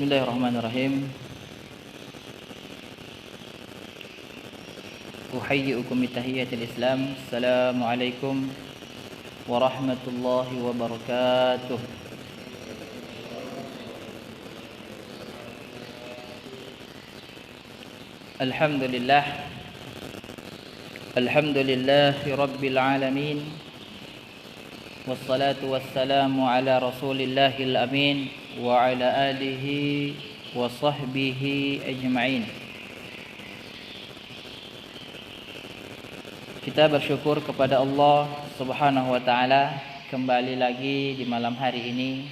Bismillahirrahmanirrahim. Uhayyi'ukum bitahiyyatil Islam. Assalamualaikum warahmatullahi wabarakatuh. Alhamdulillah. Alhamdulillahi rabbil alamin. Wassalatu wassalamu ala rasulillahil amin wa ala alihi wa sahbihi ajma'in. Kita bersyukur kepada Allah Subhanahu wa taala, kembali lagi di malam hari ini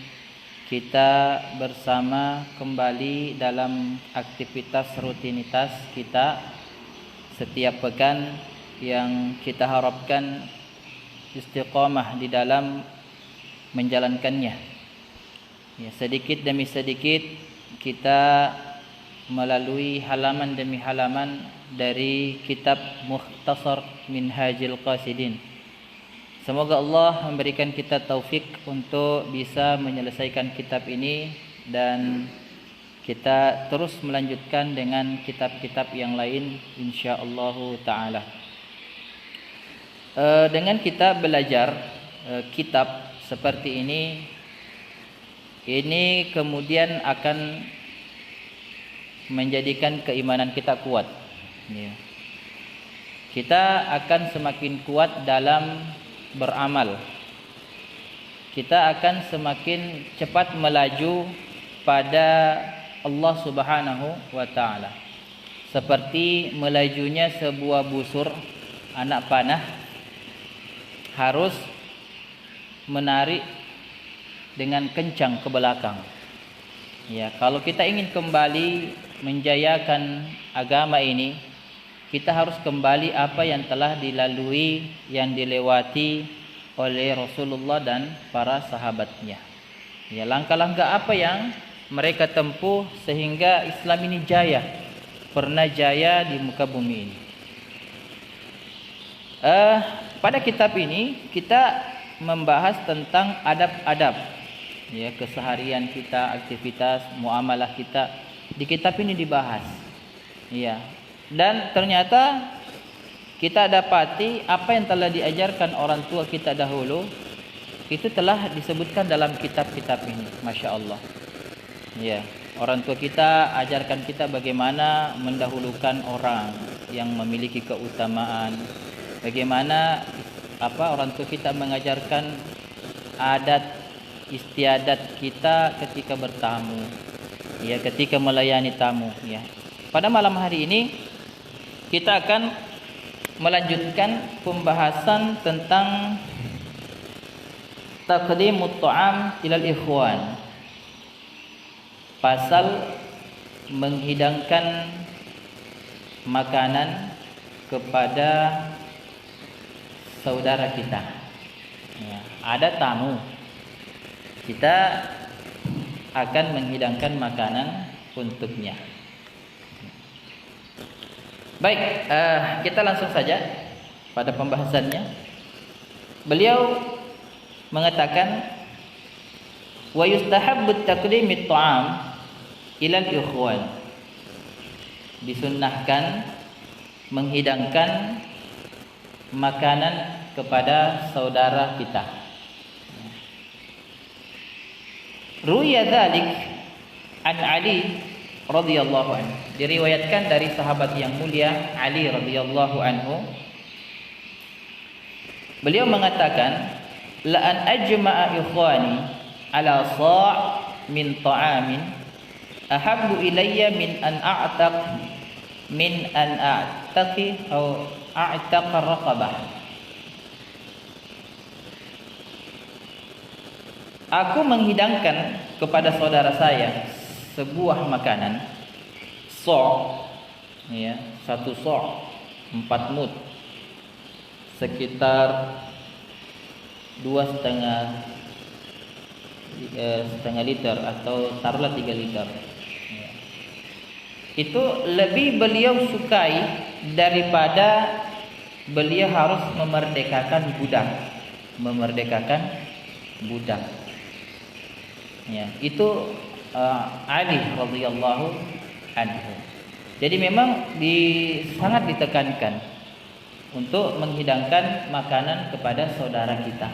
kita bersama kembali dalam aktivitas rutinitas kita setiap pekan yang kita harapkan istiqamah di dalam menjalankannya. Ya, sedikit demi sedikit kita melalui halaman demi halaman dari kitab Mukhtasar Minhajil Qasidin. Semoga Allah memberikan kita taufik untuk bisa menyelesaikan kitab ini dan kita terus melanjutkan dengan kitab-kitab yang lain insyaallah taala. Dengan kita belajar kitab seperti ini kemudian akan menjadikan keimanan kita kuat. Ya. Kita akan semakin kuat dalam beramal. Kita akan semakin cepat melaju pada Allah Subhanahu wa taala. Seperti melajunya sebuah busur anak panah harus menarik dengan kencang ke belakang. Ya, kalau kita ingin kembali menjayakan agama ini, kita harus kembali apa yang telah dilalui, yang dilewati oleh Rasulullah dan para sahabatnya. Ya, langkah-langkah apa yang mereka tempuh sehingga Islam ini jaya, pernah jaya di muka bumi ini. Pada kitab ini kita membahas tentang adab-adab, ya, keseharian kita, aktivitas, muamalah kita di kitab ini dibahas. Ya. Dan ternyata kita dapati apa yang telah diajarkan orang tua kita dahulu itu telah disebutkan dalam kitab-kitab ini. Masya Allah. Ya, orang tua kita ajarkan kita bagaimana mendahulukan orang yang memiliki keutamaan. Bagaimana orang tua kita mengajarkan adat istiadat kita ketika bertamu, ya, ketika melayani tamu, ya. Pada malam hari ini kita akan melanjutkan pembahasan tentang taqdimut ta'am ilal ikhwan. Pasal menghidangkan makanan kepada saudara kita. Ya, ada tamu, kita akan menghidangkan makanan untuknya. Baik, kita langsung saja pada pembahasannya. Beliau mengatakan wa yustahabbu taqdimit ta'am ilal ikhwan. Disunnahkan menghidangkan makanan kepada saudara kita. Ruya dzalik an Ali radhiyallahu anhu. Diriwayatkan dari sahabat yang mulia Ali radhiyallahu anhu. Beliau mengatakan, la an ajma'a ikhwani ala sa' min ta'amin ahabbu ilayya min an a'taqi atau a'taqa raqabah. Aku menghidangkan kepada saudara saya sebuah makanan, ya, 1 4 mud, sekitar 2,5 liter atau taruhlah 3 liter. Ya. Itu lebih beliau sukai daripada beliau harus memerdekakan budak. Ya, itu Ali radhiyallahu anhu. Jadi memang sangat ditekankan untuk menghidangkan makanan kepada saudara kita.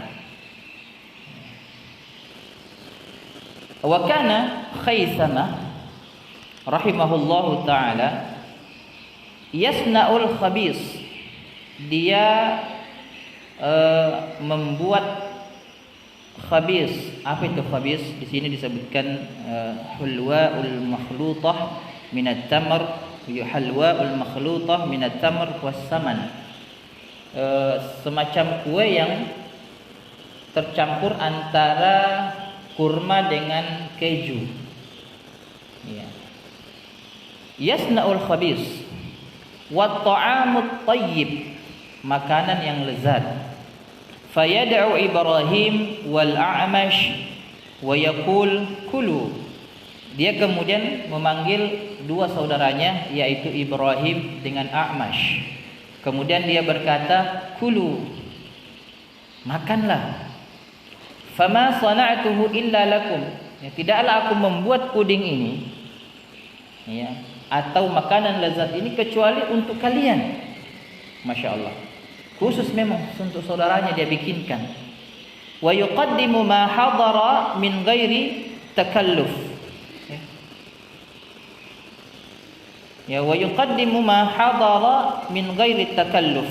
Wa kana Khaisamah rahimahullahu taala yasna'ul khabis. Dia membuat khabis. Apa itu khabis? Di sini disebutkan hulwaul makhlutah minat tamr, halwaul makhlutah minat tamr was saman. Semacam kue yang tercampur antara kurma dengan keju. Ya. Yasna'ul khabis wa ta'amut tayyib, makanan yang lezat. Fayad'u Ibrahim wal A'mash wa yaqul kulu. Dia kemudian memanggil dua saudaranya, yaitu Ibrahim dengan A'mash. Kemudian dia berkata, kulu, makanlah. Fama sana'tuhu illa lakum. Ya, tidaklah aku membuat puding ini, ya, atau makanan lezat ini kecuali untuk kalian. Masya Allah. Khusus memang untuk saudaranya dia bikinkan. Wa yuqaddimu ma hadara min ghairi takalluf. Ya, wa yuqaddimu ma hadara min ghairi takalluf.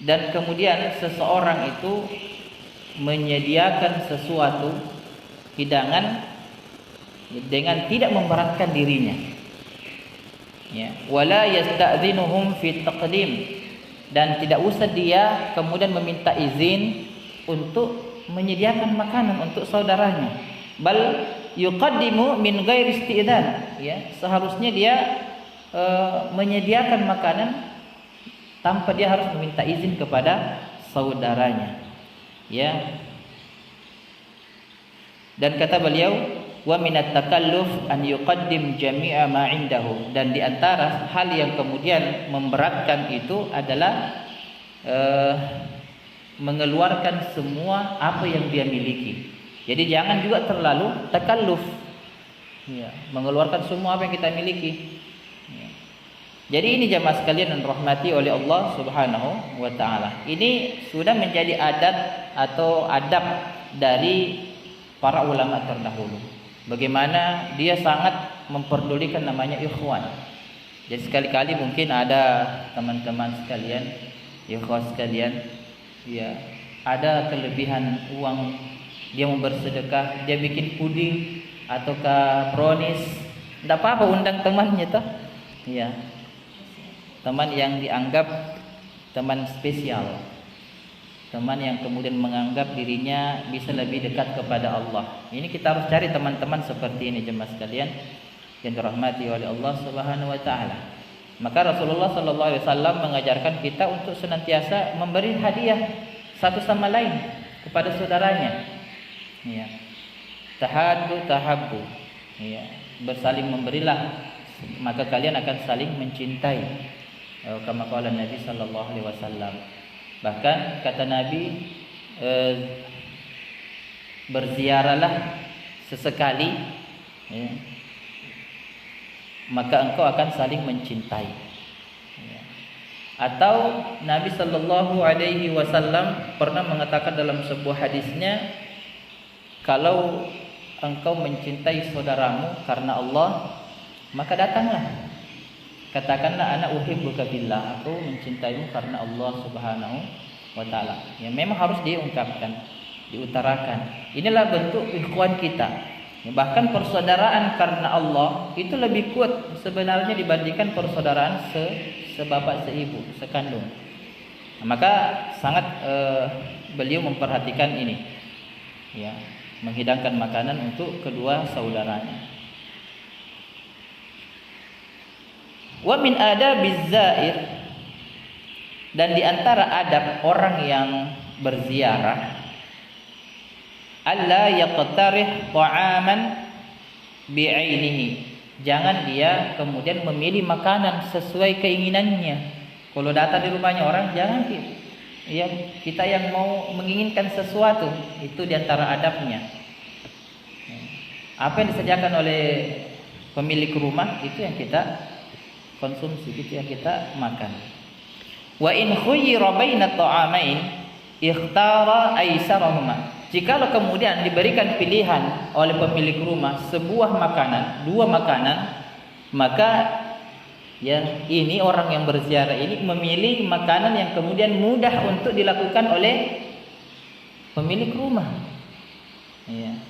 Dan kemudian seseorang itu menyediakan sesuatu hidangan dengan tidak memberatkan dirinya. Ya, wala yasta'dzinuhum fi taqdim, dan tidak usah dia kemudian meminta izin untuk menyediakan makanan untuk saudaranya. Bal yuqaddimu min ghairi isti'dzan, ya, seharusnya dia menyediakan makanan tanpa dia harus meminta izin kepada saudaranya, ya. Dan kata beliau, wa minat takalluf an yuqaddim jami'a ma 'indahu, dan di antara hal yang kemudian memberatkan itu adalah mengeluarkan semua apa yang dia miliki. Jadi jangan juga terlalu takalluf, ya, mengeluarkan semua apa yang kita miliki. Ya. Jadi ini jamaah sekalian yang dirahmati oleh Allah Subhanahu wa taala. Ini sudah menjadi adat atau adab dari para ulama terdahulu. Bagaimana dia sangat memperdulikan namanya ikhwan. Jadi sekali-kali mungkin ada teman-teman sekalian, ikhwan sekalian, ya, ada kelebihan uang, dia mau bersedekah, dia bikin puding ataukah brownies, tidak apa-apa, undang temannya toh, ya, teman yang dianggap teman spesial, teman yang kemudian menganggap dirinya bisa lebih dekat kepada Allah. Ini kita harus cari teman-teman seperti ini jemaah sekalian yang dirahmati oleh Allah Subhanahu wa taala. Maka Rasulullah sallallahu alaihi wasallam mengajarkan kita untuk senantiasa memberi hadiah satu sama lain kepada saudaranya. Ya. Tahaddu tahabbu. Ya, bersaling memberilah, maka kalian akan saling mencintai. Kama qala Nabi sallallahu alaihi wasallam. Bahkan kata Nabi, berziarahlah sesekali, ya, maka engkau akan saling mencintai. Ya. Atau Nabi sallallahu alaihi wasallam pernah mengatakan dalam sebuah hadisnya, kalau engkau mencintai saudaramu karena Allah, maka datanglah, katakanlah ana uhibbuka billah, aku mencintaimu karena Allah Subhanahu wa taala. Ya, memang harus diungkapkan, diutarakan. Inilah bentuk ikhwan kita. Ya, bahkan persaudaraan karena Allah itu lebih kuat sebenarnya dibandingkan persaudaraan sebapak seibu, sekandung. Nah, maka sangat beliau memperhatikan ini. Ya, menghidangkan makanan untuk kedua saudaranya. Wa min adabiz zair, dan di antara adab orang yang berziarah, alla yaqtarih ta'aman bi'ainihi, jangan dia kemudian memilih makanan sesuai keinginannya. Kalau datang di rumahnya orang, jangan ya, kita yang mau menginginkan sesuatu, itu di antara adabnya. Apa yang disediakan oleh pemilik rumah itu yang kita konsumsi, itu yang kita makan. Wa in khuyyira baina ta'amain ikhtara aisarahuma. Jikalau kemudian diberikan pilihan oleh pemilik rumah sebuah makanan, dua makanan, maka ya ini orang yang berziarah ini memilih makanan yang kemudian mudah untuk dilakukan oleh pemilik rumah. Ya.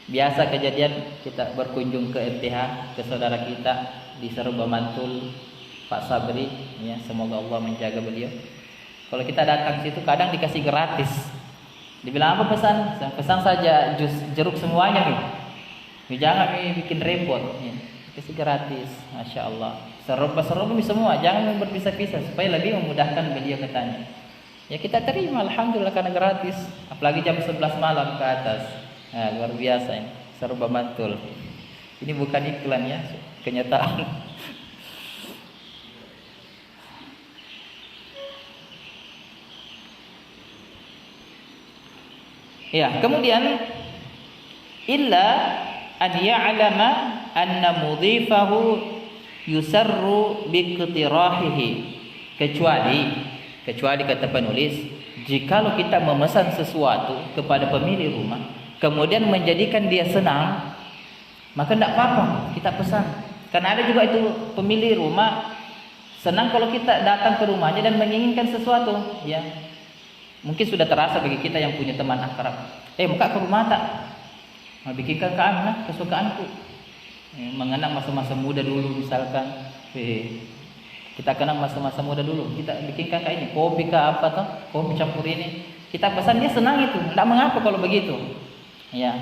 Biasa kejadian kita berkunjung ke MTH, ke saudara kita di Serba Mantul, Pak Sabri, ya, semoga Allah menjaga beliau. Kalau kita datang situ kadang dikasih gratis. Dibilang apa pesan? Pesan saja jus jeruk semuanya nih. Jangan bikin repot. Ya. Kasih gratis, masya Allah. Serba semua, jangan berpisah-pisah supaya lebih memudahkan beliau katanya. Ya kita terima, alhamdulillah karena gratis. Apalagi jam 11 malam ke atas. Nah, luar biasa ini, Serba Mantul. Ini bukan iklan ya, kenyataan. Ya, kemudian illa an ya'lama anna mudhifahu yusarru biqtirahihi, kecuali kata penulis, jikalau kita memesan sesuatu kepada pemilik rumah kemudian menjadikan dia senang, maka tidak apa-apa kita pesan. Karena ada juga itu pemilik rumah senang kalau kita datang ke rumahnya dan menginginkan sesuatu, ya. Mungkin sudah terasa bagi kita yang punya teman akrab. Muka ke rumah tak? Bikinkan kesukaanku. Mengenang masa-masa muda dulu misalkan. Kita kenang masa-masa muda dulu. Kita bikinkan kayak ini, kopi ke apa toh? Kopi campur ini. Kita pesan, dia senang itu. Tidak mengapa kalau begitu. Ya,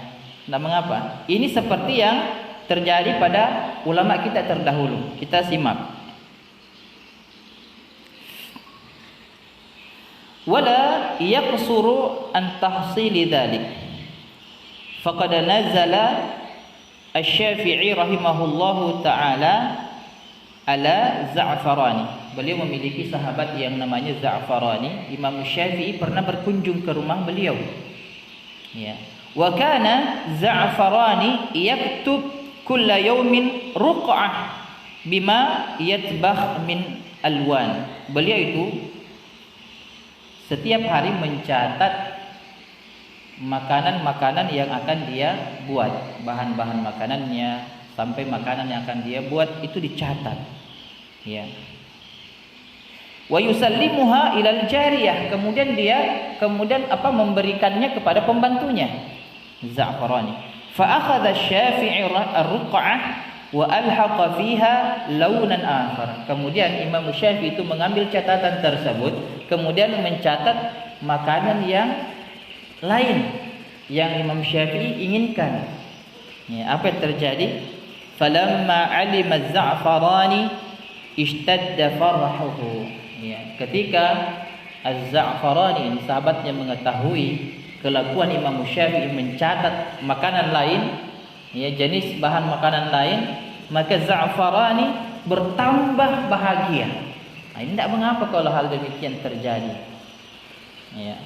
tidak mengapa. Ini seperti yang terjadi pada ulama kita terdahulu. Kita simak. Wala yaqsuru an tahsili dzalik. Faqad nazala Asy-Syafi'i rahimahullahu taala ala Za'farani. Beliau memiliki sahabat yang namanya Za'farani. Imam Syafi'i pernah berkunjung ke rumah beliau. Ya. Wa kana Za'farani yaktub kulla yawmin ruq'ah bima yatbakh min alwan. Beliau itu setiap hari mencatat makanan-makanan yang akan dia buat, bahan-bahan makanannya sampai makanan yang akan dia buat itu dicatat. Ya. Wa yusallimuha ilal jariyah, kemudian dia memberikannya kepada pembantunya. Za'farani. Fa akhadha Asy-Syafi'i ar-ruq'ah wa alhaqa fiha launan akhar. Kemudian Imam Syafi'i itu mengambil catatan tersebut, kemudian mencatat makanan yang lain yang Imam Syafi'i inginkan. Ya, apa yang terjadi? Falamma 'alima Az-Za'farani ishtadda farahuhu. Ya, ketika Az-Za'farani ini sahabatnya mengetahui kelakuan Imam Syafi'i mencatat makanan lain, ya, jenis bahan makanan lain, maka Za'farani bertambah bahagia. Nah, ini tidak mengapa kalau hal demikian terjadi. Ya.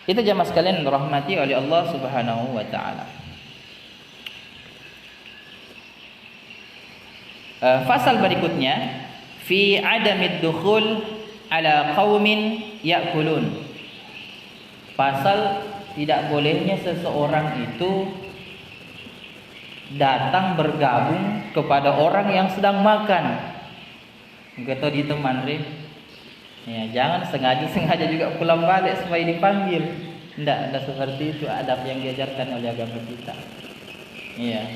Itu jamaah sekalian dirahmati oleh Allah Subhanahu wa taala. Fasal berikutnya fi adamid dukhul ala qaumin ya'kulun. Pasal tidak bolehnya seseorang itu datang bergabung kepada orang yang sedang makan. Kata di teman ya, jangan sengaja juga pulang balik supaya dipanggil. Tidak seperti itu adab yang diajarkan oleh agama kita. Ya.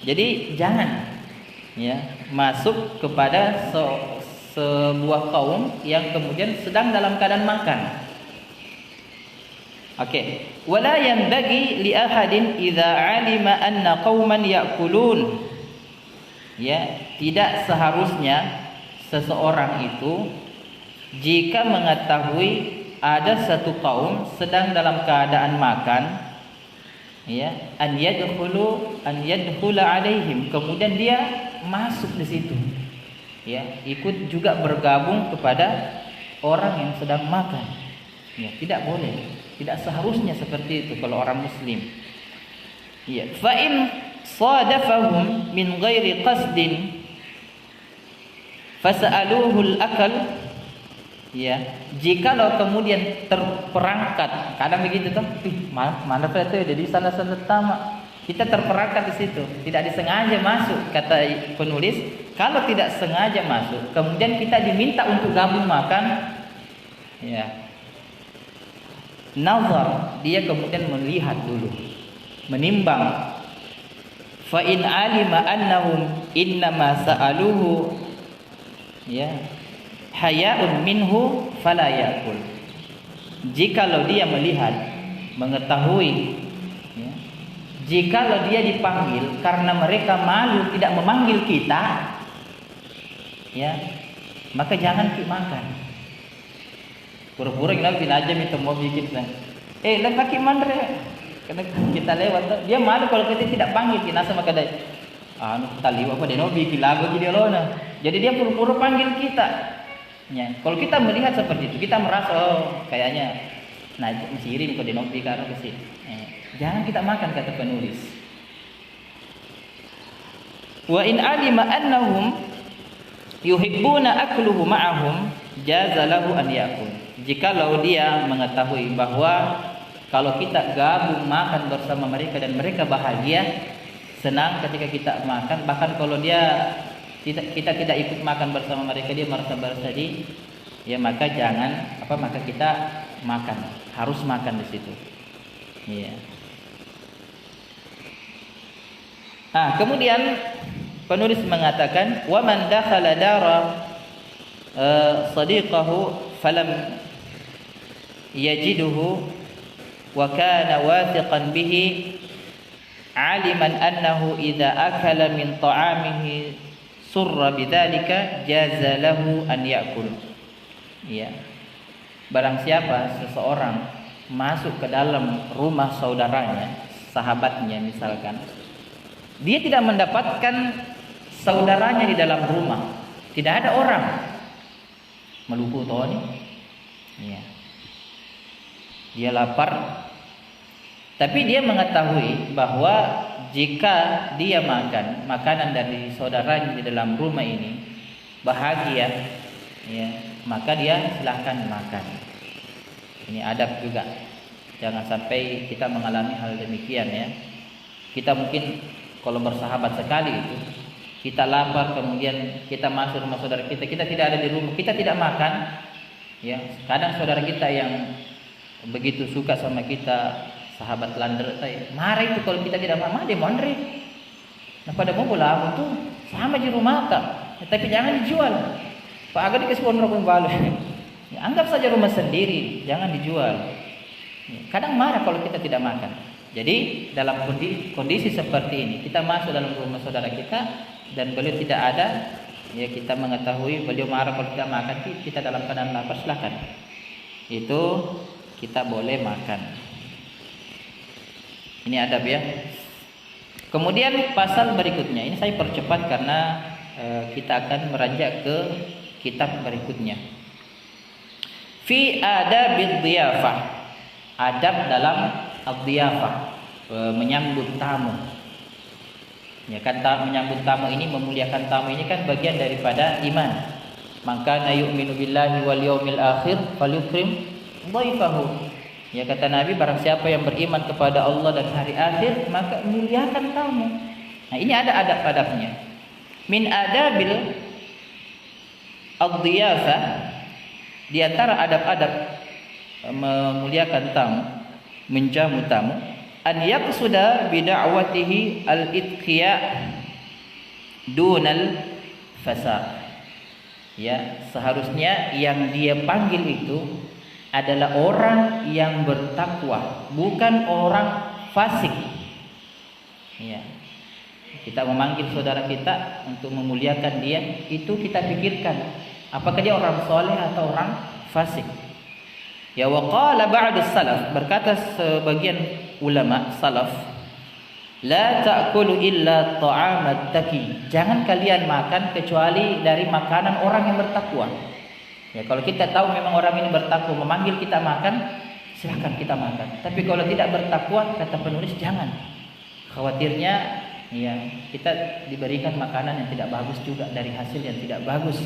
Jadi jangan ya masuk kepada sebuah kaum yang kemudian sedang dalam keadaan makan. Oke. Wala yanbaghi li ahadin idza 'alima anna qauman ya'kulun. Ya, tidak seharusnya seseorang itu jika mengetahui ada satu kaum sedang dalam keadaan makan, ya, an yadkhula alaihim, kemudian dia masuk di situ, ya, ikut juga bergabung kepada orang yang sedang makan, ya, tidak boleh. Tidak seharusnya seperti itu kalau orang muslim. Ya, fa in sadafahum min ghairi qasdin fasa'aluhu al-akal. Ya, jikalau kemudian terperangkat, kadang begitu tuh, mana itu jadi sana-sana tamak. Kita terperangkat di situ, tidak disengaja masuk, kata penulis. Kalau tidak sengaja masuk, kemudian kita diminta untuk gabung makan, ya, nazar, dia kemudian melihat dulu, menimbang. Fa in alima annahum innama sa'aluhu, ya, haya'un minhu fala ya'kul. Jikalau dia melihat, mengetahui, ya, jikalau dia dipanggil karena mereka malu tidak memanggil kita, ya, maka jangan makan. Pura-pura kita aja minta mau bikin kan. Lagi mandre. Karena kita lewat, dia malu kalau kita tidak panggil kita sama kadai. Taliwa apa dia no bikin lagu jadi lona. Jadi dia pura-pura panggil kita. Ya, kalau kita melihat seperti itu, kita merasa kayaknya masih irim kok dia no bikin ke sini. Jangan kita makan, kata penulis. Wa in alima annahum yuhibbuna akluhu ma'ahum jaza lahu an yakul. Jikalau dia mengetahui bahwa kalau kita gabung makan bersama mereka dan mereka bahagia, senang ketika kita makan, bahkan kalau kita tidak ikut makan bersama mereka, dia merasa bersedih, ya maka maka kita makan, harus makan di situ. Iya. Kemudian penulis mengatakan, wa man dakhala dara sadiqahu falam yajiduhu wa kana wathiqan bihi aliman annahu idza akala min ta'amihi surra bidzalika jaza lahu an ya'kul. Ya. Barang siapa seseorang masuk ke dalam rumah saudaranya, sahabatnya misalkan, dia tidak mendapatkan saudaranya di dalam rumah, tidak ada orang melupu toh nih. Ya. Dia lapar, tapi dia mengetahui bahwa jika dia makan makanan dari saudaranya di dalam rumah ini bahagia, ya, maka dia silahkan makan. Ini adab juga. Jangan sampai kita mengalami hal demikian, ya. Kita mungkin kalau bersahabat sekali itu, kita lapar kemudian kita masuk rumah saudara kita tidak ada di rumah, kita tidak makan, ya. Kadang saudara kita yang begitu suka sama kita, sahabat lander saya, marah itu kalau kita tidak makan, dia mondre. Nah pada mau bola itu sama di rumah tak, tapi jangan dijual. Pak agar dikasih pondok balu. Ya, anggap saja rumah sendiri, jangan dijual. Ya, kadang marah kalau kita tidak makan. Jadi dalam kondisi seperti ini, kita masuk dalam rumah saudara kita dan beliau tidak ada, ya kita mengetahui beliau marah kalau kita makan, kita dalam keadaan lapar, silakan. Itu kita boleh makan. Ini adab, ya. Kemudian pasal berikutnya, ini saya percepat karena kita akan meranjak ke kitab berikutnya. Fi adabid dhiyafah, adab dalam ad-dhiyafah, menyambut tamu. Ya kan, menyambut tamu ini, memuliakan tamu ini kan bagian daripada iman. Maka na yu'minu billahi wal yaumil akhir falyukrim dhaifahu. Ya kata Nabi, barang siapa yang beriman kepada Allah dan hari akhir, maka muliakan tamu. Nah, ini ada adab-adabnya. Min adabil ad-dhiyafah, di antara adab-adab memuliakan tamu, menjamu tamu, an yaqsuda bi da'watihi al-itqiya dunal fasa. Ya, seharusnya yang dia panggil itu adalah orang yang bertakwa, bukan orang fasik. Ya. Kita memanggil saudara kita untuk memuliakan dia, itu kita pikirkan apakah dia orang soleh atau orang fasik. Ya, wa qala ba'dus salaf, berkata sebagian ulama salaf, la ta'kulu illa ta'amat taqi. Jangan kalian makan kecuali dari makanan orang yang bertakwa. Ya, kalau kita tahu memang orang ini bertakwa, memanggil kita makan, silahkan kita makan. Tapi kalau tidak bertakwa, kata penulis, jangan. Khawatirnya ya kita diberikan makanan yang tidak bagus juga, dari hasil yang tidak bagus.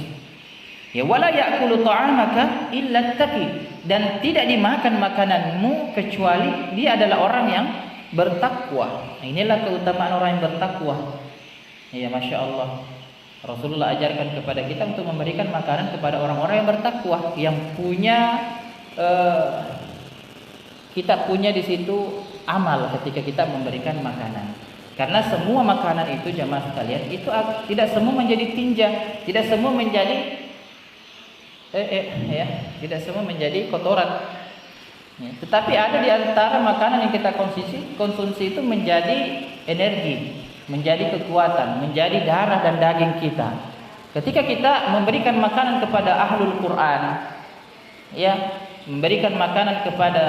Ya, wala ya'kulu ta'amaka illa taqi, dan tidak dimakan makananmu kecuali dia adalah orang yang bertakwa. Nah, inilah keutamaan orang yang bertakwa. Ya, Masya Allah. Rasulullah ajarkan kepada kita untuk memberikan makanan kepada orang-orang yang bertakwa, yang punya kita punya di situ amal ketika kita memberikan makanan. Karena semua makanan itu, jamaah sekalian, itu tidak semua menjadi tinja, tidak semua menjadi tidak semua menjadi kotoran. Ya, tetapi ada di antara makanan yang kita konsumsi itu menjadi energi, menjadi kekuatan, menjadi darah dan daging kita. Ketika kita memberikan makanan kepada ahlul Quran, ya, memberikan makanan kepada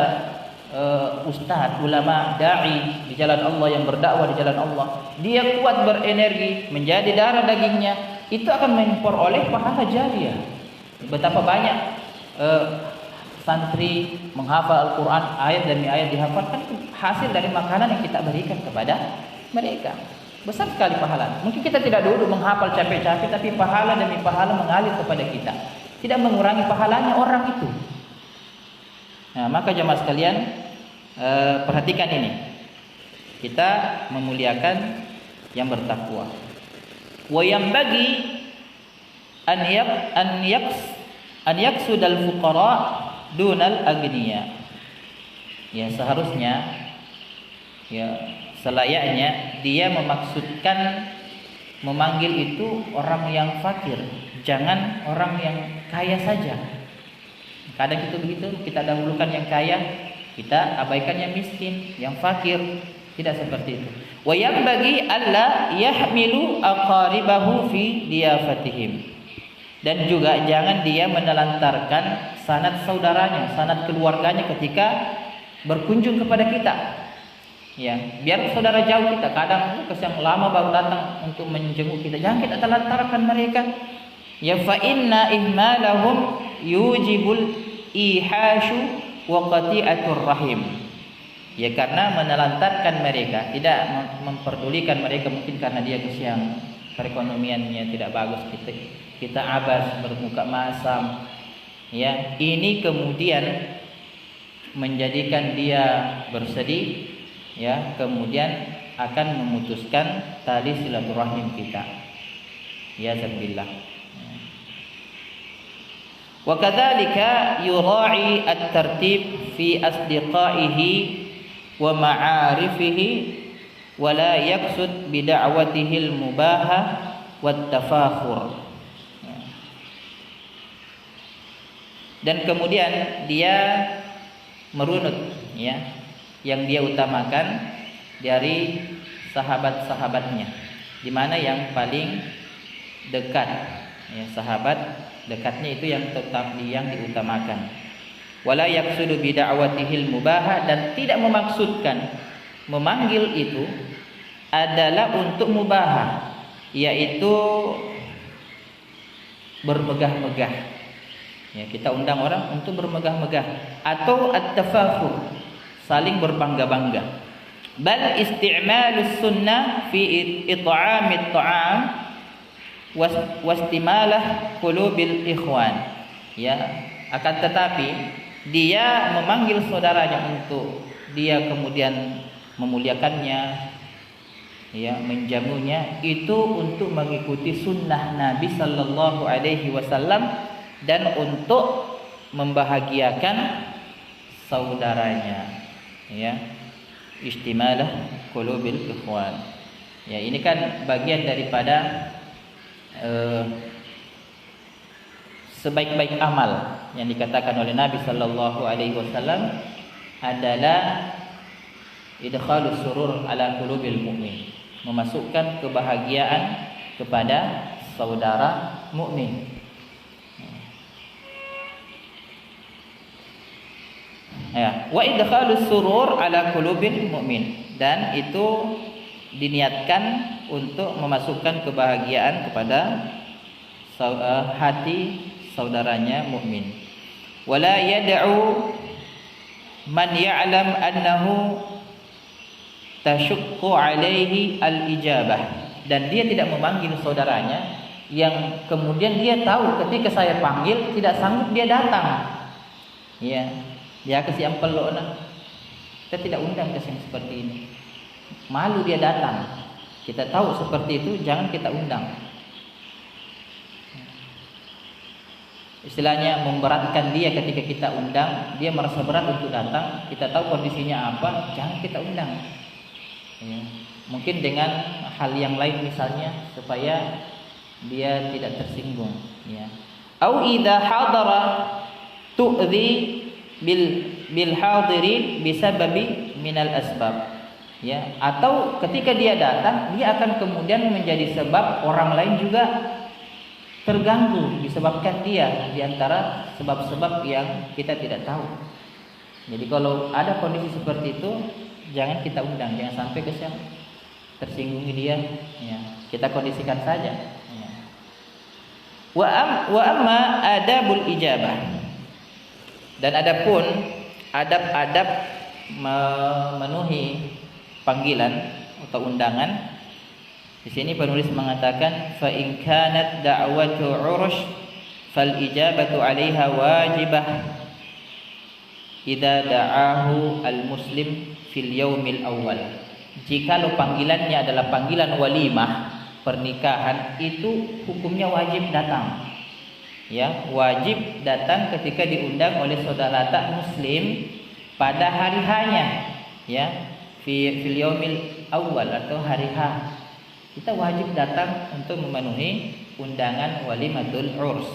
ustadz, ulama, dai di jalan Allah, yang berdakwah di jalan Allah, dia kuat berenergi, menjadi darah dagingnya, itu akan memperoleh pahala jariah. Betapa banyak santri menghafal Al-Quran, ayat demi ayat dihafalkan, hasil dari makanan yang kita berikan kepada mereka. Besar sekali pahala. Mungkin kita tidak dulu menghafal capek-capek, tapi pahala demi pahala mengalir kepada kita, tidak mengurangi pahalanya orang itu. Nah, maka jemaah sekalian, perhatikan ini. Kita memuliakan yang bertakwa. Wa yambagi an yaksudal fuqara dunal agniya. Ya, seharusnya, ya, selayaknya dia memaksudkan, memanggil itu orang yang fakir, jangan orang yang kaya saja. Kadang itu begitu, kita dahulukan yang kaya, kita abaikan yang miskin, yang fakir. Tidak seperti itu. Wa yanbaghi alla yahmilu aqaribahu fi diyafatihim. Dan juga jangan dia menelantarkan sanad saudaranya, sanad keluarganya ketika berkunjung kepada kita. Ya, biar saudara jauh kita, kadang yang lama baru datang untuk menjenguk kita, jangan kita telantarkan mereka. Ya, fa inna ihmalahum yujibul ihashu wa qati'atur rahim. Ya, karena menelantarkan mereka, tidak memperdulikan mereka, mungkin karena dia kesiang perekonomiannya tidak bagus, kita abas, bermuka masam. Ya, ini kemudian menjadikan dia bersedih, ya, kemudian akan memutuskan tali silaturahim kita. Ya, zabillah. Wa kadzalika yura'i at-tartib fi asdiqaihi wa ma'arifihi wa la yaqsud bi da'watihi al-mubaha wat tafakhur. Dan kemudian dia merunut, ya, yang dia utamakan dari sahabat-sahabatnya, di mana yang paling dekat, ya, sahabat dekatnya itu yang tetap yang diutamakan. Wala yaqsudu bi da'watihil mubaha, dan tidak memaksudkan memanggil itu adalah untuk mubaha, yaitu bermegah-megah. Ya, kita undang orang untuk bermegah-megah, atau at-tafakhur, saling berbangga-bangga. Bal isti'malus sunnah fi it'amit ta'am wastimalah qulubil ikhwan. Ya, akan tetapi dia memanggil saudaranya untuk dia kemudian memuliakannya, ya, menjamunya, itu untuk mengikuti sunnah Nabi sallallahu alaihi wasallam dan untuk membahagiakan saudaranya, ya, istimalah qulubil ikhwan. Ya, ini kan bagian daripada sebaik-baik amal yang dikatakan oleh Nabi sallallahu alaihi wasallam adalah idkhalus surur ala qulubil mu'min, memasukkan kebahagiaan kepada saudara mukmin. Ya, wa idkhalus surur ala qulubil mu'min, dan itu diniatkan untuk memasukkan kebahagiaan kepada hati saudaranya mukmin. Wala yad'u man ya'lam annahu tasyukku alaihi al-ijabah, dan dia tidak memanggil saudaranya yang kemudian dia tahu ketika saya panggil tidak sanggup dia datang. Ya, dia kasih ampel nah. Kita tidak undang ke yang seperti ini. Malu dia datang. Kita tahu seperti itu, jangan kita undang. Istilahnya memberatkan dia ketika kita undang, dia merasa berat untuk datang. Kita tahu kondisinya apa, jangan kita undang. Ya. Mungkin dengan hal yang lain misalnya supaya dia tidak tersinggung. Ya. Au idza hadara tu'dhi bil hadirin bisababi minal asbab. Ya, atau ketika dia datang, dia akan kemudian menjadi sebab orang lain juga terganggu disebabkan dia, di antara sebab-sebab yang kita tidak tahu. Jadi kalau ada kondisi seperti itu, jangan kita undang, jangan sampai kesian tersinggung dia. Ya, kita kondisikan saja. Ya. Wa amma adabul ijabah, dan adapun adab-adab memenuhi panggilan atau undangan. Di sini penulis mengatakan fa in kanat da'watu 'ursh fal ijabatu 'alaiha wajibah idza da'ahu al muslim fil yaumil awal. Jikalau panggilannya adalah panggilan walimah pernikahan, itu hukumnya wajib datang. Ya, wajib datang ketika diundang oleh saudara tak muslim pada hari hanya, ya, fil yaumil awal atau hari H. Kita wajib datang untuk memenuhi undangan walimatul urs.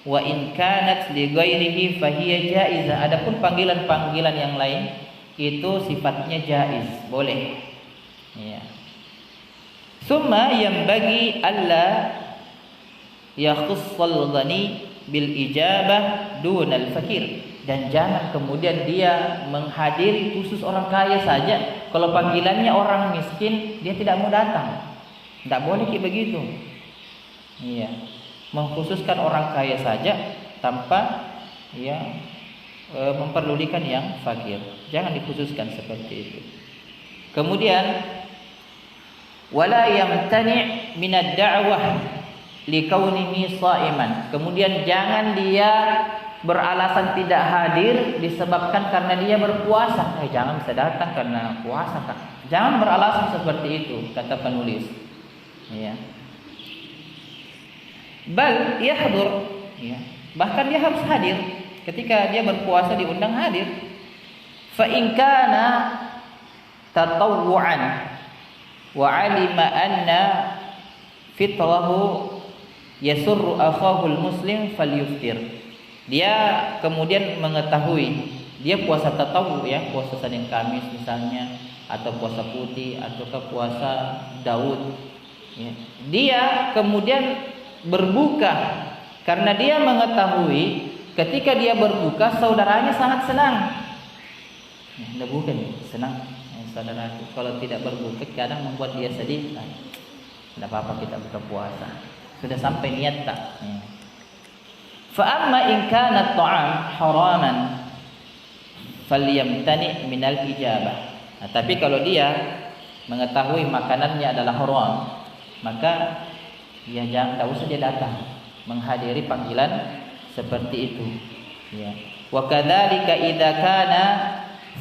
Wa in kanat li ghairihi fahiya jaizah. Adapun panggilan-panggilan yang lain itu sifatnya jaiz, boleh. Ya. Summa yanbaghi alla yakhussal ghani bil ijabah dunal fakir, dan jangan kemudian dia menghadiri khusus orang kaya saja. Kalau panggilannya orang miskin, dia tidak mau datang. Tidak boleh kayak begitu. Iya, mengkhususkan orang kaya saja tanpa ya memperdulikan yang fakir. Jangan dikhususkan seperti itu. Kemudian wala yamtani' minad da'wah likaunihi sha'iman. Kemudian jangan dia beralasan tidak hadir disebabkan karena dia berpuasa. Jangan bisa datang karena puasa, Kak. Jangan beralasan seperti itu, kata penulis. Ya. Bal yahdur, ya. Bahkan dia harus hadir ketika dia berpuasa, diundang hadir. Fa in kana tatawwu'an wa 'alima anna fitrahu yasurru akhahul muslim falyuftir. Dia kemudian mengetahui dia puasa tatawwu, ya, puasa Senin Kamis misalnya, atau puasa putih ataukah puasa Daud. Ya. Dia kemudian berbuka karena dia mengetahui ketika dia berbuka saudaranya sangat senang. Ya, bukan senang, ya, saudara itu kalau tidak berbuka kadang membuat dia sedih. Tidak apa-apa kita buka puasa, sudah sampai niat tak. Ya. Fa amma in kana at-ta'am haraman falyamtani minal ijabah. Nah, tapi kalau dia mengetahui makanannya adalah haram, maka ya jangan, tak usah dia datang menghadiri panggilan seperti itu. Ya. Wa kadzalika idza kana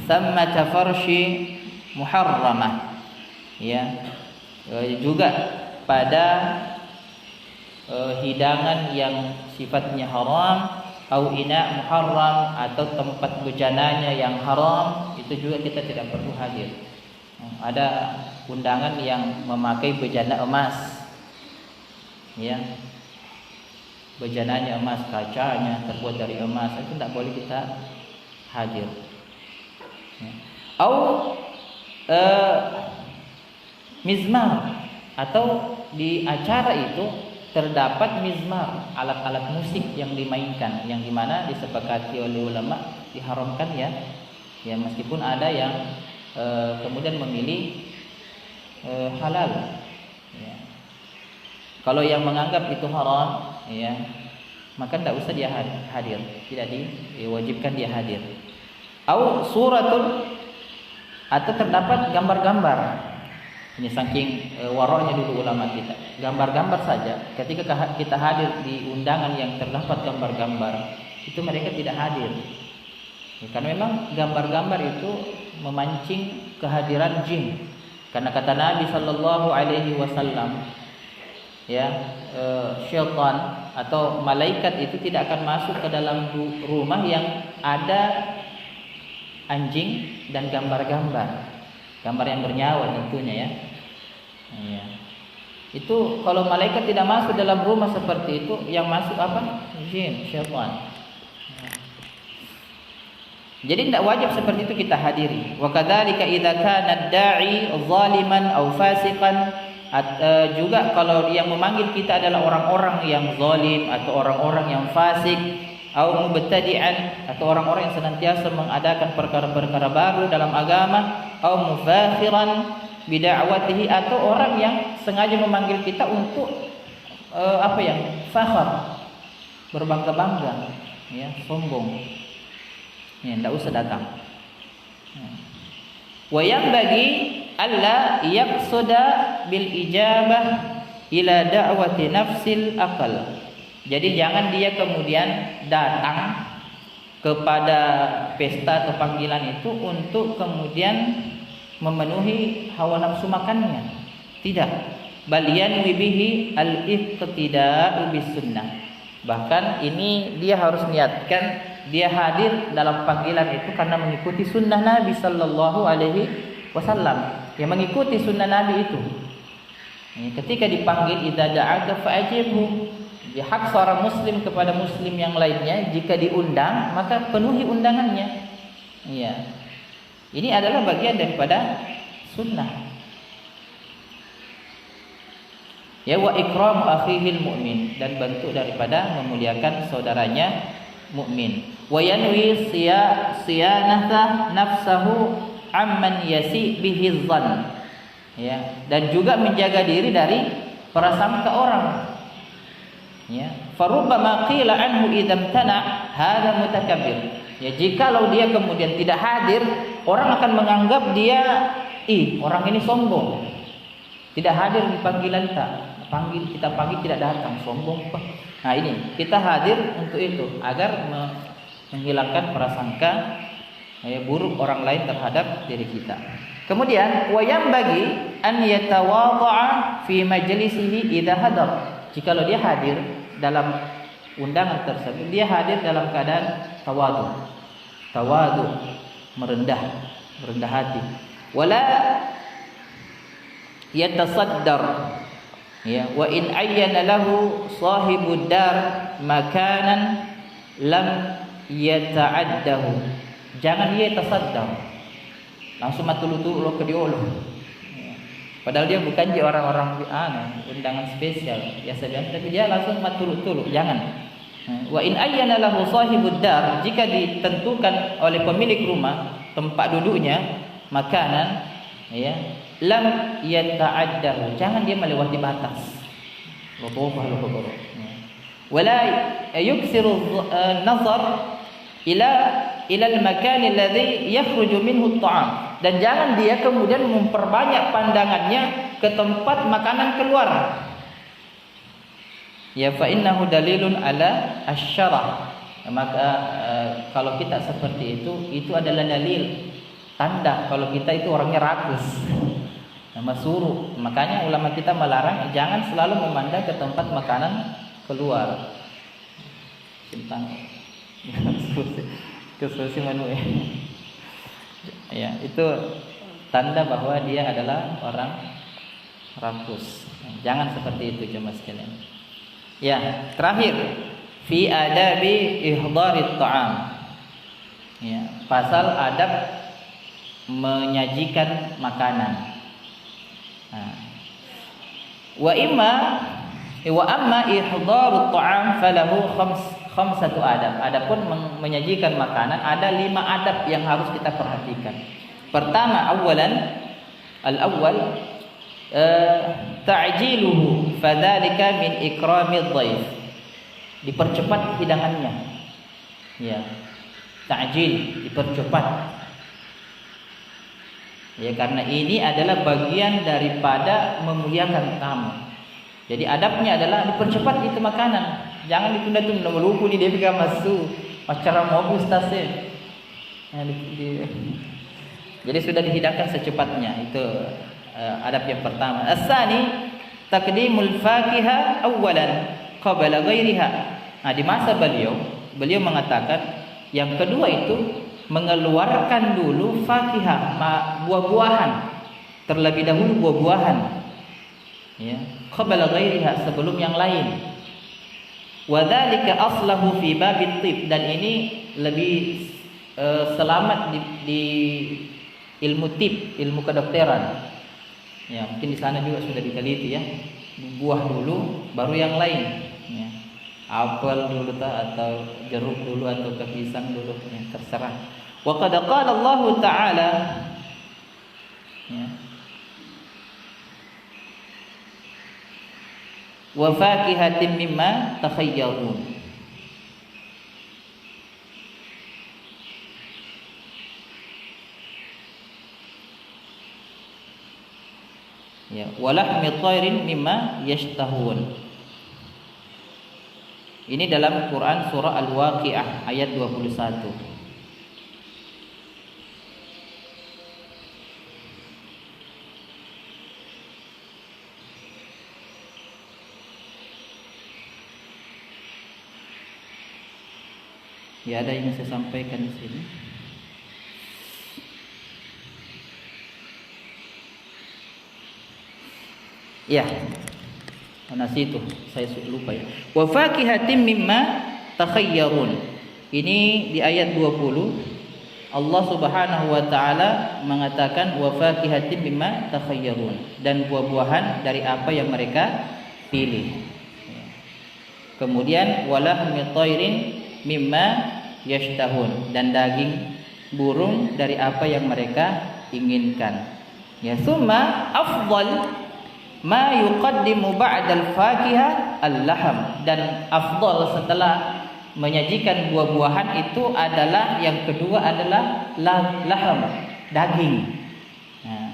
thammata farshi muharramah. Ya. Juga pada hidangan yang sifatnya haram, au ina muharram, atau tempat bejananya yang haram, itu juga kita tidak perlu hadir. Ada undangan yang memakai bejana emas, ya, bejananya emas, kacanya terbuat dari emas, itu tidak boleh kita hadir. Ya. Au mizmar, atau di acara itu terdapat mizmar, alat-alat musik yang dimainkan, yang dimana disepakati oleh ulama diharamkan, ya, ya, meskipun ada yang kemudian memilih halal. Ya. Kalau yang menganggap itu haram, ya, maka tidak usah dia hadir, tidak diwajibkan dia hadir. Au suratul, atau terdapat gambar-gambar. Ini saking waroknya dulu ulama kita. Gambar-gambar saja. Ketika kita hadir di undangan yang terdapat gambar-gambar, itu mereka tidak hadir. Ya, karena memang gambar-gambar itu memancing kehadiran jin. Karena kata Nabi Sallallahu Alaihi Wasallam, ya, syaitan atau malaikat itu tidak akan masuk ke dalam rumah yang ada anjing dan gambar-gambar. Gambar yang bernyawa tentunya, ya. Ya. Itu kalau malaikat tidak masuk dalam rumah seperti itu, yang masuk apa? Jin, syaitan. Jadi tidak wajib seperti itu kita hadiri. Wa kadzalika idza kana ad-da'i zaliman aw fasiqan, juga kalau yang memanggil kita adalah orang-orang yang zalim atau orang-orang yang fasik, atau mubtadi'an, atau orang-orang yang senantiasa mengadakan perkara-perkara baru dalam agama, atau mufakhiran bid'awatihi, atau orang yang sengaja memanggil kita untuk fakhar, berbangga-bangga, ya, sombong. Ya, tidak usah datang. Wa yanbaghi alla yaqsuda bil ijabah ila da'wati nafsil aqal. Jadi jangan dia kemudian datang kepada pesta atau panggilan itu untuk kemudian memenuhi hawa nafsu makannya. Tidak. Bal yanwi bihi al-iqtida'u bis sunnah. Bahkan ini dia harus niatkan dia hadir dalam panggilan itu karena mengikuti sunnah Nabi Sallallahu Alaihi Wasallam. Yang mengikuti sunnah Nabi itu. Ketika dipanggil idza da'aka fa'ajibhu. Ya, hak seorang muslim kepada muslim yang lainnya, jika diundang maka penuhi undangannya. Iya. Ini adalah bagian daripada sunnah. Ya, wa ikramu akhihil mu'min, dan bentuk daripada memuliakan saudaranya mukmin. Wa yanwi siyanata nafsahu amman yasi bihi dzan. Ya, dan juga menjaga diri dari prasangka orang. Ya, farubbama qila anhu idzam tana hadza mutakabbir. Ya, jikalau dia kemudian tidak hadir, orang akan menganggap dia orang ini sombong. Tidak hadir di panggilan kita panggil tidak datang, sombong. Nah, ini kita hadir untuk itu agar menghilangkan prasangka buruk orang lain terhadap diri kita. Kemudian wayam bagi an yatawadha'a fi majlisihi idza hadar. Jikalau dia hadir dalam undangan tersebut, dia hadir dalam keadaan tawadu, merendah hati. Wala yatasaddar, ya, wa in ayyana lahu sahibud dar makanan lam yata'addahu. Jangan dia tasaddar, langsung matulu-tulu ke diolo. Padahal dia bukan orang-orang undangan spesial biasa-biasa, tapi dia langsung matulu-tulu. Jangan. Wa in ayyana lahu sahibud dar, jika ditentukan oleh pemilik rumah tempat duduknya makanan, ya, lam yata'addahu, jangan dia melewati batas. Wala yuksiru nazar ila al-makan alladhi yakhruju minhu at-ta'am, dan jangan dia kemudian memperbanyak pandangannya ke tempat makanan keluar. Ya, fa innahu dalilun ala asy-syarah. Maka kalau kita seperti itu adalah dalil, tanda kalau kita itu orangnya rakus. Nama suruh. Makanya ulama kita melarang jangan selalu memandang ke tempat makanan keluar. Tentang kesusi menu. Ya, itu tanda bahwa dia adalah orang rakus. Jangan seperti itu jemaah sekalian. Ya, terakhir fi adabi ihdarit ta'am. Ya, pasal adab menyajikan makanan. Wa amma ihdarut ta'am falahu khamsatu adab. Adapun menyajikan makanan ada 5 adab yang harus kita perhatikan. Pertama, al-awwal ta'jiluhu fadzalika min ikramid dhaif. Dipercepat hidangannya. Ya. ta'jil, dipercepat. Ya, karena ini adalah bagian daripada memuliakan tamu. Jadi adabnya adalah dipercepat itu makanan. Jangan ditunda-tunda, melupu ni dia pegang masuk. Macam mau ustaz jadi sudah dihidangkan secepatnya. Itu adab yang pertama. As-sani taqdimul fakiha awwalan qabla ghairiha. Nah, di masa beliau mengatakan yang kedua itu mengeluarkan dulu fakihah, buah-buahan, terlebih dahulu buah-buahan, ya, qabla ghairiha, sebelum yang lain. Wa dzalika aslahu fi babit tib, dan ini lebih selamat di ilmu tib, ilmu kedokteran. Ya, mungkin di sana juga sudah diteliti ya. Buah dulu baru yang lain, ya. Apel dulu atau jeruk dulu atau pisang dulu, ya, terserah. Wa qad qala Allah Ta'ala, ya, wa fakihatin mimma takhayyarun. Ya, walahmi thairin mimma yashtahun. Ini dalam Quran surah Al-Waqiah ayat 21. Ya, ada yang saya sampaikan di sini. Ya, mana situ? Saya lupa ya. Wa fakihatin mimma takhayyarun. Ini di ayat 20 Allah Subhanahu wa taala mengatakan wa fakihatin mimma takhayyarun, dan buah-buahan dari apa yang mereka pilih. Kemudian walahmi thairin mimma yashtahun, dan daging burung dari apa yang mereka inginkan. Ya, summa afdal ma yuqaddimu ba'dal fakiha al-laham, dan afdal setelah menyajikan buah-buahan itu adalah yang kedua adalah laham, daging. Nah,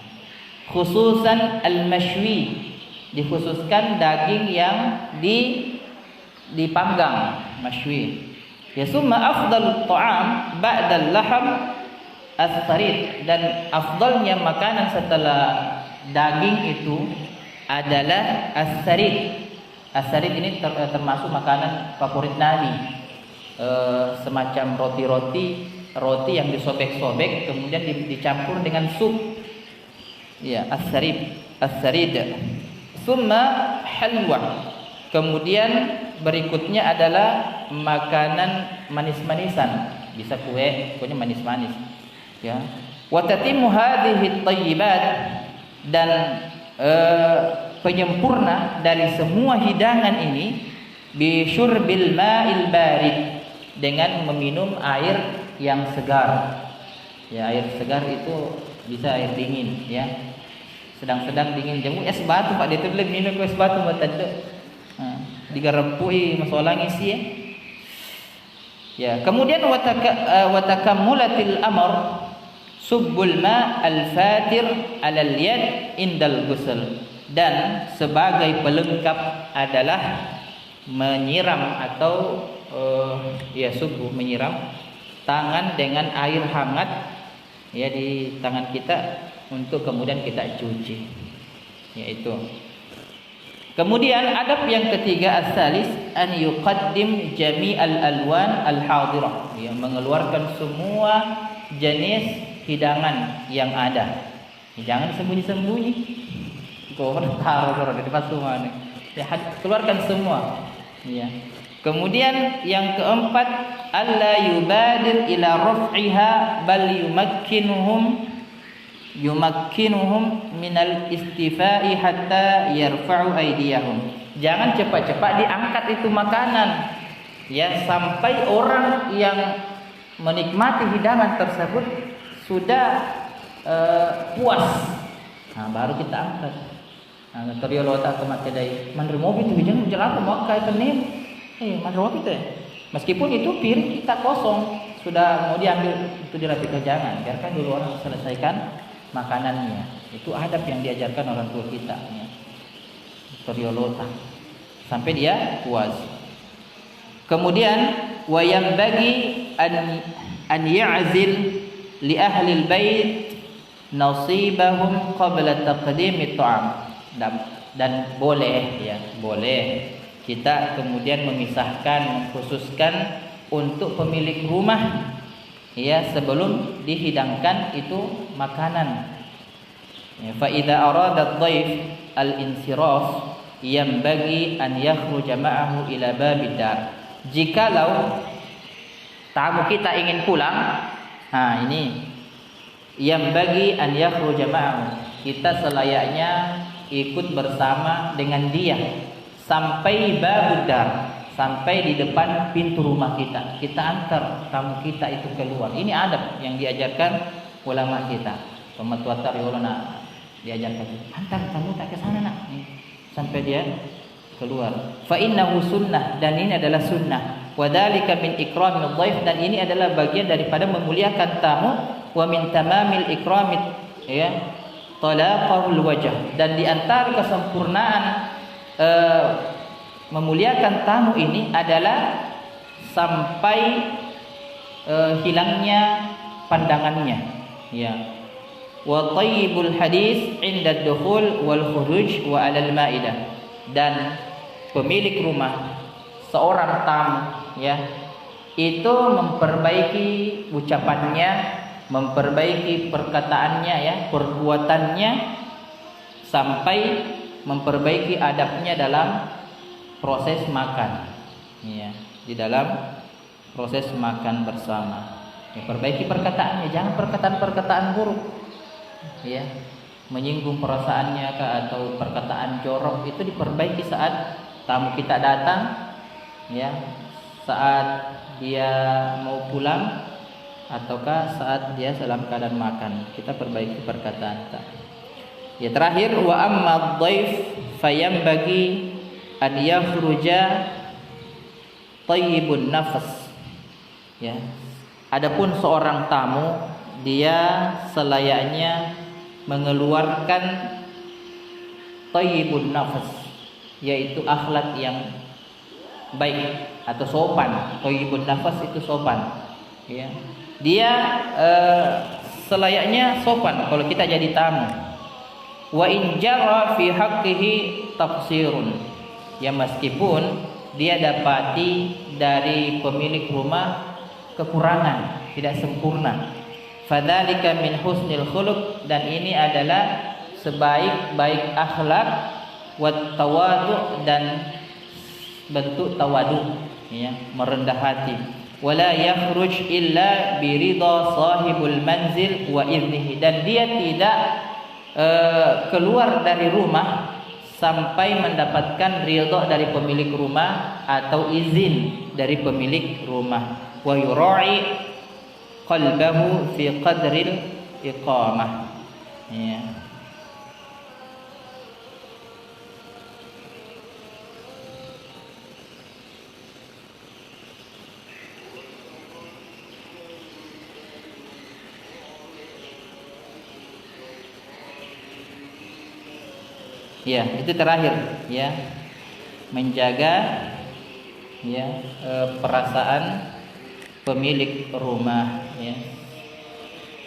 khususan al-mashwi, dikhususkan daging yang dipanggang, mashwi. Ya, summa afdalut ta'am ba'dal laham as-sarid, dan afdalnya makanan setelah daging itu adalah as-sarid. As-sarid ini termasuk makanan favorit Nabi. Semacam roti yang disobek-sobek kemudian dicampur dengan sup. Ya, as-sarid. Summa halwa. Kemudian berikutnya adalah makanan manis-manisan, bisa kuenya manis-manis. Ya. Wa tatimmu hadhihi at-thayyibat, dan penyempurna dari semua hidangan ini bisyurbil ma'il barid, dengan meminum air yang segar. Ya, air segar itu bisa air dingin, ya. Sedang-sedang dingin jamu es batu Pak, dia tu boleh minum es batu buat tanda. Digarempui masalah ngisi ya. Ya, kemudian watakammulatil amr subbul ma al-fatir alal yad indal ghusl, dan sebagai pelengkap adalah menyiram atau subbu, menyiram tangan dengan air hangat, ya, di tangan kita untuk kemudian kita cuci, yaitu. Kemudian adab yang ketiga as-salis an yuqaddim jami'al alwan al-hadirah, ya, mengeluarkan semua jenis hidangan yang ada. Jangan sembunyi-sembunyi. Kau taruh di depan semua nih. Ya, keluarkan semua. Ya. Kemudian yang keempat, alla yubadir ila raf'iha bal yumakkinuhum minal istifa'i hatta yarfa'u aydiyahum. Jangan cepat-cepat diangkat itu makanan, ya, sampai orang yang menikmati hidangan tersebut sudah puas. Nah, baru kita angkat. Nah, teriolota kematedai manremobi itu jangan jalan mau kai penin. Manremobi itu. Meskipun itu piring kita kosong, sudah mau diambil itu dirapikan, jangan, biarkan dulu orang selesaikan makanannya. Itu adab yang diajarkan orang tua kita ya. Teriolota sampai dia puas. Kemudian wayam bagi an ya'zil li ahli al-bait nasibahum qabla taqdim at-ta'am. Dan boleh ya, boleh kita kemudian memisahkan, mengkhususkan untuk pemilik rumah ya sebelum dihidangkan itu makanan. Ya, fa idza arada ad-dhaif al-insiraf yanbaghi an yakhruja ma'ahu ila babid dar. Jikalau tamu kita ingin pulang, nah ini yanbaghi an yakhruja ma'ahu, kita selayaknya ikut bersama dengan dia sampai babud dar, sampai di depan pintu rumah kita. Kita antar tamu kita itu keluar. Ini adab yang diajarkan ulama kita. Pematua tariolona diajarkan, antar tamu tak ke sana nak, sampai dia keluar. Fa innahu sunnah, dan ini adalah sunnah. Wa dzalika min ikramil dhaif, dan ini adalah bagian daripada memuliakan tamu. Wa min tamamil ikramit ya talaqahul wajh, dan di antara kesempurnaan memuliakan tamu ini adalah sampai hilangnya pandangannya ya. Wa tayyibul hadis 'inda ad-dukhul wal khuruj wa 'ala al-ma'idah, dan pemilik rumah seorang tamu ya itu memperbaiki ucapannya, memperbaiki perkataannya ya, perbuatannya, sampai memperbaiki adabnya dalam proses makan ya, di dalam proses makan bersama. Ya, perbaiki perkataannya, jangan perkataan-perkataan buruk ya, menyinggung perasaannya atau perkataan jorok, itu diperbaiki saat tamu kita datang ya, saat dia mau pulang ataukah saat dia dalam keadaan makan, kita perbaiki perkataan kita. Ya, terakhir wa amma dhaif fayambagi an yakhruja tayyibun nafas ya. Adapun seorang tamu, dia selayaknya mengeluarkan tayyibun nafas, yaitu akhlak yang baik atau sopan. Tayyibun nafas itu sopan ya. Dia selayaknya sopan kalau kita jadi tamu. Wa in jara fi haqqihi taqsirun, ya meskipun dia dapati dari pemilik rumah kekurangan, tidak sempurna. Fadzalika min husnil khuluq, dan ini adalah sebaik-baik akhlak, wat tawadu, dan bentuk tawadu ya, merendah hati. Wala yakhruj illa biridha sahibul manzil wa idnihi, dan dia tidak keluar dari rumah sampai mendapatkan ridha dari pemilik rumah atau izin dari pemilik rumah. Wa yura'i qalbahu fi qadril iqamah ya. Ya, itu terakhir ya, menjaga ya perasaan pemilik rumah ya.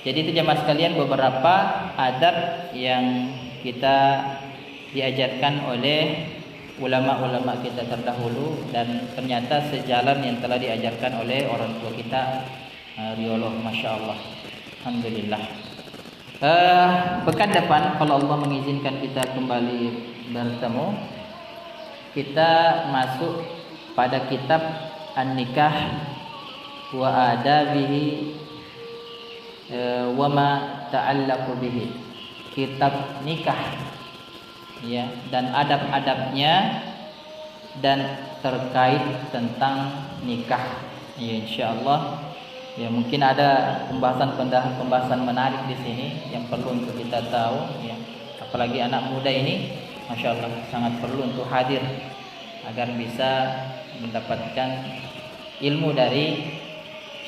Jadi itu jemaah sekalian beberapa adab yang kita diajarkan oleh ulama-ulama kita terdahulu, dan ternyata sejalan yang telah diajarkan oleh orang tua kita riollah, masya Allah, alhamdulillah. Pekan depan kalau Allah mengizinkan kita kembali bertemu, kita masuk pada kitab An-Nikah wa adabihi wa ma ta'allaqu bihi, kitab nikah ya, dan adab-adabnya dan terkait tentang nikah ya, insyaallah. Ya, mungkin ada pembahasan menarik di sini yang perlu untuk kita tahu ya. Apalagi anak muda ini, masya Allah, sangat perlu untuk hadir agar bisa mendapatkan ilmu dari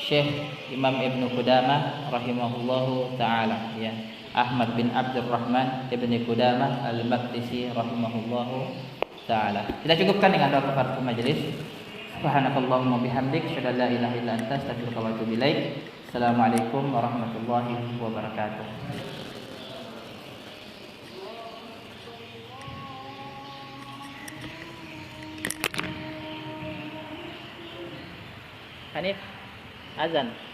Syekh Imam Ibnu Qudamah rahimahullahu taala, ya. Ahmad bin Abdurrahman Ibnu Qudamah Al-Maqdisi rahimahullahu taala. Kita cukupkan dengan doa kafaratul majelis. Subhanakallahumma bihamdik, asyhadu an la ilaha illa anta, astaghfiruka wa atubu ilaik. Assalamualaikum warahmatullahi wabarakatuh. Hanif, azan.